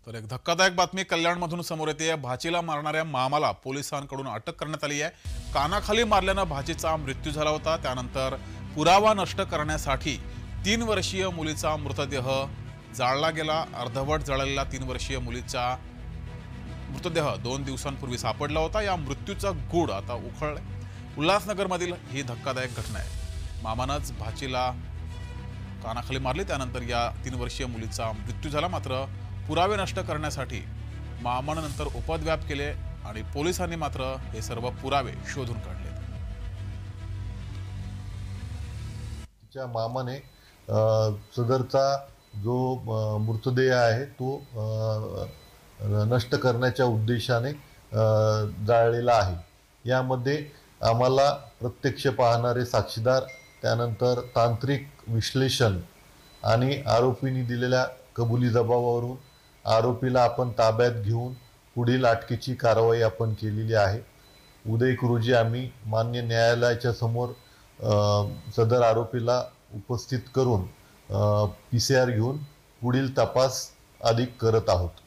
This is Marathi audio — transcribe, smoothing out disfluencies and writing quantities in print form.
तर एक धक्कादायक बातमी कल्याणमधून समोर येते। भाचीला मारणाऱ्या मामाला पोलिसांकडून अटक करण्यात आली आहे। कानाखाली मारल्यानं भाचीचा मृत्यू झाला होता। त्यानंतर पुरावा नष्ट करण्यासाठी 3 वर्षीय मुलीचा मृतदेह जाळला गेला। अर्धवट जळलेला 3 वर्षीय मुलीचा मृतदेह 2 दिवसांपूर्वी सापडला होता। या मृत्यूचा गूढ आता उखळलाय। उल्हासनगरमधील ही धक्कादायक घटना आहे। मामानंच भाचीला कानाखाली मारली, त्यानंतर या 3 वर्षीय मुलीचा मृत्यू झाला। मात्र पुरावे नष्ट करण्यासाठी मामानं नंतर उपद्व्याप केले आणि पोलिसांनी मात्र हे सर्व पुरावे शोधून काढले। तिच्या मामाने सदरचा जो मृतदेह आहे तो नष्ट करण्याच्या उद्देशाने जाळलेला आहे। यामध्ये आम्हाला प्रत्यक्ष पाहणारे साक्षीदार, त्यानंतर तांत्रिक विश्लेषण आणि आरोपींनी दिलेल्या कबुली जबाबावरून आरोपीला आपण ताब्यात घेऊन पुढील अटकेची कारवाई आपण केलेली आहे। उद्या रोजी आम्ही मान्य न्यायालयाच्या समोर सदर आरोपीला उपस्थित करून PCR घेऊन पुढील तपास अधिक करत आहोत।